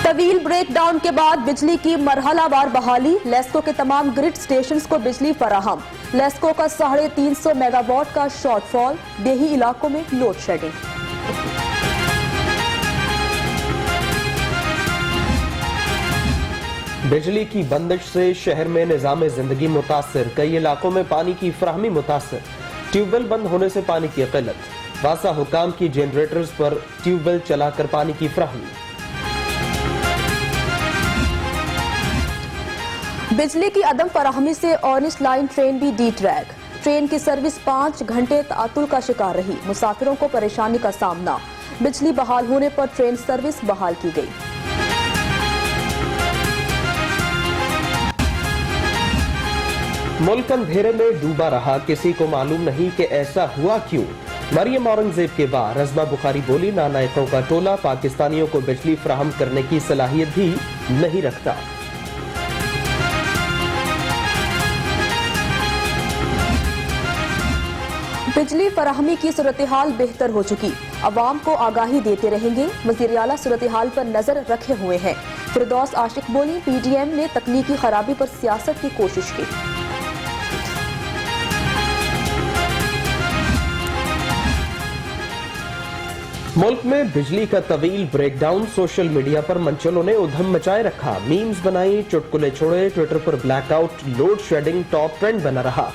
तवील ब्रेकडाउन के बाद बिजली की मरहलावार बहाली, लेस्को के तमाम ग्रिड स्टेशंस को बिजली फराहम। लेस्को का 350 मेगावाट का शॉर्टफॉल, देही इलाकों में लोड शेडिंग। बिजली की बंदिश से शहर में निजाम जिंदगी मुतासर, कई इलाकों में पानी की फराहमी मुतासर। ट्यूबवेल बंद होने से पानी की किल्लत, वासा हुकाम की जनरेटर्स पर ट्यूबवेल चलाकर पानी की फराहमी। बिजली की अदम फराहमी से ऑरेंज लाइन ट्रेन भी डी ट्रैक। ट्रेन की सर्विस 5 घंटे तातुल का शिकार रही, मुसाफिरों को परेशानी का सामना। बिजली बहाल होने पर ट्रेन सर्विस बहाल की गई। मुल्क अंधेरे में डूबा रहा, किसी को मालूम नहीं कि ऐसा हुआ क्यों। मरियम औरंगजेब के बाद रज़्मा बुखारी बोली, नालायकों का टोला पाकिस्तानियों को बिजली फराहम करने की सलाहियत भी नहीं रखता। बिजली फराहमी की सूरत हाल बेहतर हो चुकी, अवाम को आगाही देते रहेंगे। वज़ीर आला सूरत हाल पर नजर रखे हुए हैं। फिरदौस आशिक बोली, PDM ने तकनीकी खराबी पर सियासत की कोशिश की। मुल्क में बिजली का तवील ब्रेकडाउन, सोशल मीडिया पर मंचलों ने उधम मचाए रखा। मीम्स बनाई, चुटकुले छोड़े, ट्विटर पर blackout, load shedding top trend बना रहा।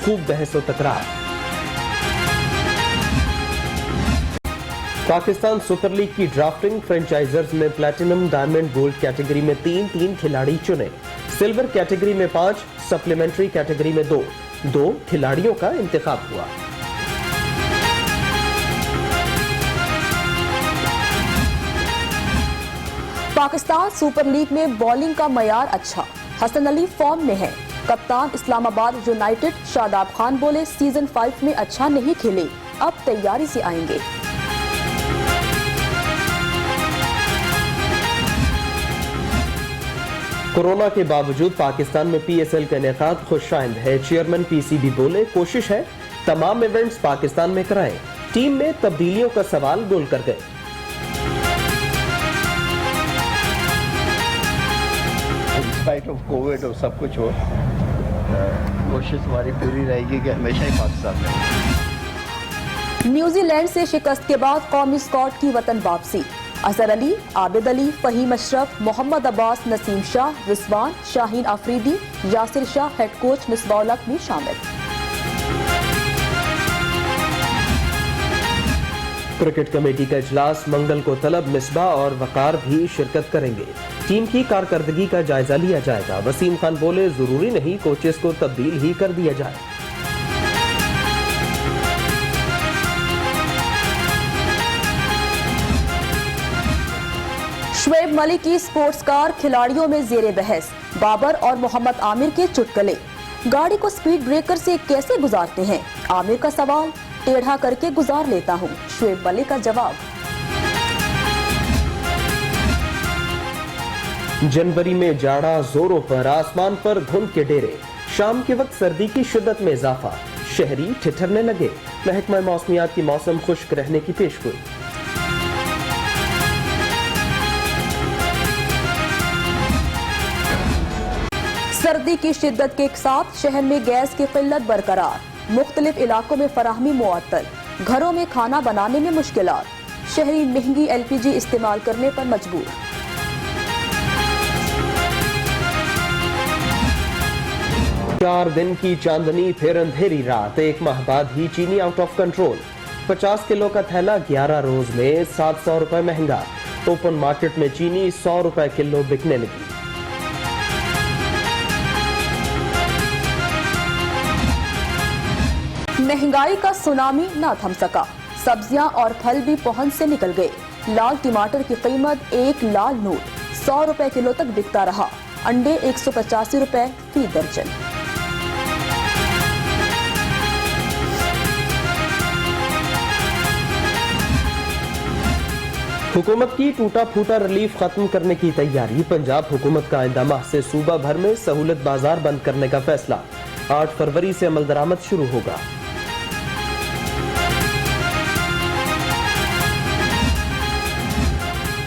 खूब बहस और तकरार। पाकिस्तान सुपर लीग की ड्राफ्टिंग, फ्रेंचाइजर्स ने प्लैटिनम, डायमंड, गोल्ड कैटेगरी में 3 खिलाड़ी चुने। सिल्वर कैटेगरी में 5, सप्लीमेंट्री कैटेगरी में 2 खिलाड़ियों का इंतखाब हुआ। पाकिस्तान सुपर लीग में बॉलिंग का मयार अच्छा, हसन अली फॉर्म में है। कप्तान इस्लामाबाद यूनाइटेड शादाब खान बोले, सीजन 5 में अच्छा नहीं खेले, अब तैयारी से आएंगे। कोरोना के बावजूद पाकिस्तान में PSL का इनेकाद खुशाइंद है। चेयरमैन PCB बोले, कोशिश है तमाम इवेंट्स पाकिस्तान में कराएं। टीम में तब्दीलियों का सवाल गोल कर गए। स्पाइट ऑफ कोविड और सब कुछ हो, कोशिश हमारी पूरी रहेगी कि हमेशा ही पाकिस्तान में। न्यूजीलैंड से शिकस्त के बाद कौमी स्क्वाड की वतन वापसी। अजहर अली, आबिद अली, फहीम अशरफ, मोहम्मद अब्बास, नसीम शाह, रिजवान, शाहीन आफरीदी, यासिर शाह, हेड कोच मिसबाउल हक भी शामिल। क्रिकेट कमेटी का इजलास मंगल को तलब, मिसबा और वकार भी शिरकत करेंगे। टीम की कारकर्दगी का जायजा लिया जाएगा। वसीम खान बोले, जरूरी नहीं कोचेस को तब्दील ही कर दिया जाए। शुएब मलिक की स्पोर्ट्स कार खिलाड़ियों में जेरे बहस। बाबर और मोहम्मद आमिर के चुटकुले। गाड़ी को स्पीड ब्रेकर से कैसे गुजारते हैं? आमिर का सवाल, टेढ़ा करके गुजार लेता हूं। शुएब मलिक का जवाब। जनवरी में जाड़ा जोरों पर, आसमान पर धुंध के डेरे। शाम के वक्त सर्दी की शिद्दत में इजाफा, शहरी ठिठरने लगे। महकमा मौसमियात की मौसम खुश्क रहने की पेशगोई। सर्दी की शिद्दत के साथ शहर में गैस की किल्लत बरकरार। मुख्तलिफ इलाकों में फराहमी मुअत्तल, घरों में खाना बनाने में मुश्किलात। शहरी महंगी LPG इस्तेमाल करने पर मजबूर। चार दिन की चांदनी फिर अंधेरी रात, एक माह बाद ही चीनी आउट ऑफ कंट्रोल। 50 किलो का थैला 11 रोज में 700 रुपए महंगा। ओपन मार्केट में चीनी 100 रुपए किलो बिकने लगी। महंगाई का सुनामी ना थम सका, सब्जियां और फल भी पहुंच से निकल गए। लाल टमाटर की कीमत 1 लाल नोट 100 रुपए किलो तक बिकता रहा। अंडे 185 रुपए फी दर्जन। हुकूमत की टूटा फूटा रिलीफ खत्म करने की तैयारी। पंजाब हुकूमत का आइंदा माह से सूबा भर में सहूलत बाजार बंद करने का फैसला। 8 फरवरी से अमल दरामद शुरू होगा।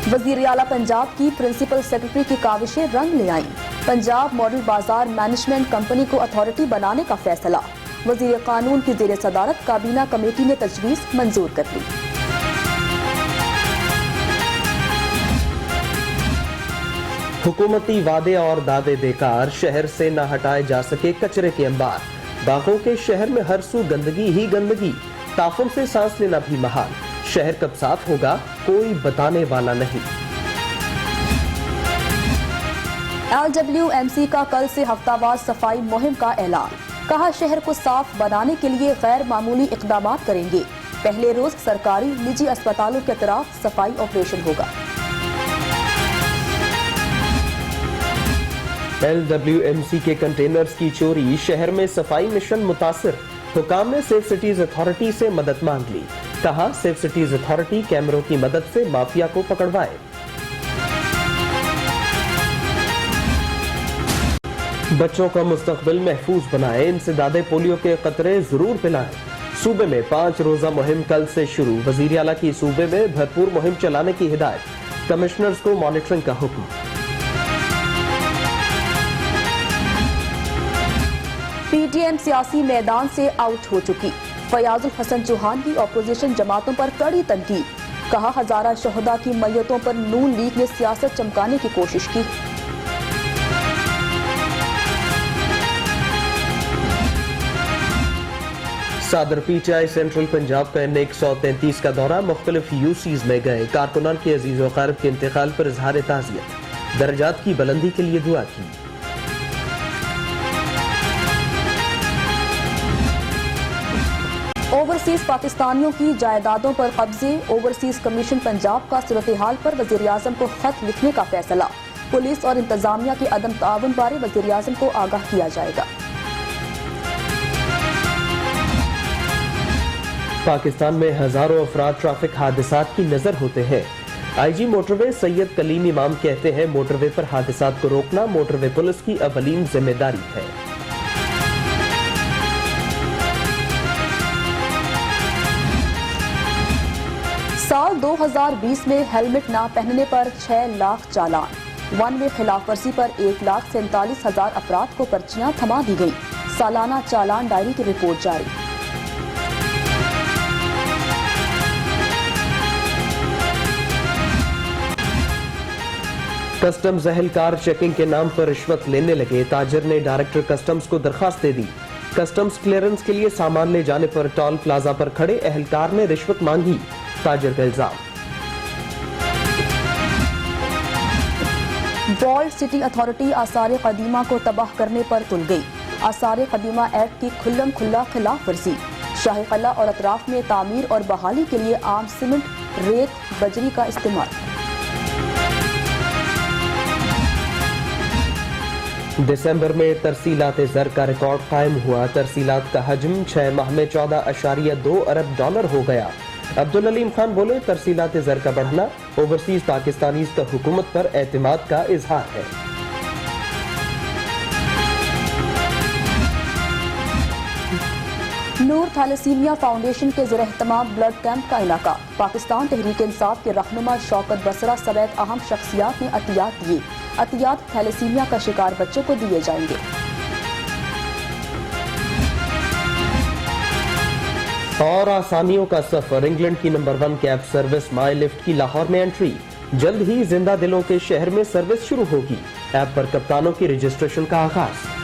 वजीर आला पंजाब की प्रिंसिपल सेक्रेटरी की काविशें रंग ले आईं। पंजाब मॉडल बाजार मैनेजमेंट कंपनी को अथॉरिटी बनाने का फैसला। वजीर कानून की जेर सदारत काबीना कमेटी ने तजवीज मंजूर कर ली। हुकूमती वादे और दावे बेकार, शहर से न हटाए जा सके कचरे के अंबार। बागों के शहर में हर सू गंदगी ही गंदगी, ताफुन से सांस लेना भी महाल। शहर कब साफ होगा कोई बताने वाला नहीं। LWMC का कल से हफ्तावार सफाई मुहिम का ऐलान। कहा शहर को साफ बनाने के लिए गैर मामूली इकदाम करेंगे। पहले रोज सरकारी निजी अस्पतालों के तरफ सफाई ऑपरेशन होगा। LWMC के कंटेनर्स की चोरी, शहर में सफाई मिशन मुतासिर। हुकाम ने सेफ सिटीज अथॉरिटी से मदद मांग ली। कहा सेफ सिटीज अथॉरिटी कैमरों की मदद से माफिया को पकड़वाए। बच्चों का मुस्तकबिल महफूज बनाए, इंसदादे पोलियो के कतरे जरूर पिलाएं। सूबे में 5 रोजा मुहिम कल से शुरू। वजीर आला की सूबे में भरपूर मुहिम चलाने की हिदायत। कमिश्नर्स को मॉनिटरिंग का हुक्म। PTM सियासी मैदान से आउट हो चुकी। फयाजुल हसन चौहान की अपोजिशन जमातों पर कड़ी तनकीद। कहा हजारा शहदा की मैयतों पर नून लीग ने सियासत चमकाने की कोशिश की। सादर PTI सेंट्रल पंजाब का N133 का दौरा, मुख्तलिफ UCs में गए। कारकुनान के अजीज व क़रीब के इंतकाल पर इजहार ताज़ियत। दर्जात की बुलंदी के लिए दुआ की। ओवरसीज पाकिस्तानियों की जायदादों पर कब्जे। ओवरसीज कमीशन पंजाब का सूरत हाल पर वजीर आजम को खत लिखने का फैसला। पुलिस और इंतजामिया के अदम ताउन बारे वजीर आजम को आगाह किया जाएगा। पाकिस्तान में हजारों अफराद ट्रैफिक हादसात की नजर होते हैं। IG मोटरवे सैयद कलीम इमाम कहते हैं मोटरवे पर हादसात को रोकना मोटरवे पुलिस की अवलीन जिम्मेदारी है। साल 2020 में हेलमेट ना पहनने पर 6 लाख चालान। वन वे खिलाफ वर्जी पर 1,47,000 अफराद को पर्चियां थमा दी गई। सालाना चालान डायरी की रिपोर्ट जारी। कस्टम्स एहलकार चेकिंग के नाम पर रिश्वत लेने लगे। ताजर ने डायरेक्टर कस्टम्स को दरखास्त दे दी। कस्टम्स क्लियरेंस के लिए सामान ले जाने पर टोल प्लाजा पर खड़े एहलकार ने रिश्वत मांगी। ताजर का इल्जाम। वॉल्ड सिटी अथॉरिटी आसार कदीमा को तबाह करने पर तुल गई। आसार कदीमा एक्ट की खुल्लम खुल्ला खिलाफ वर्जी। शाही कला और अतराफ में तामीर और बहाली के लिए आम सीमेंट, रेत, बजरी का इस्तेमाल। दिसंबर में तरसीलात ज़र का रिकॉर्ड कायम हुआ। तरसीलात का हजम 6 माह में $14.2 अरब हो गया। अब्दुल अलीम खान बोले तरसीलात ज़र का बढ़ना ओवरसीज पाकिस्तानीज का हुकूमत पर एतमाद का इजहार है। नूर थैलेसीमिया फाउंडेशन के ज़ेर-ए-एहतमाम ब्लड कैंप का इनाका। पाकिस्तान तहरीक इंसाफ के रहनुमा शौकत बसरा समेत अहम शख्सियात ने अतियात दिए। अतियात थैलेसीमिया का शिकार बच्चों को दिए जाएंगे। और आसानियों का सफर, इंग्लैंड की नंबर 1 कैब सर्विस माई लिफ्ट की लाहौर में एंट्री। जल्द ही जिंदा दिलों के शहर में सर्विस शुरू होगी। ऐप पर कप्तानों की रजिस्ट्रेशन का आगाज।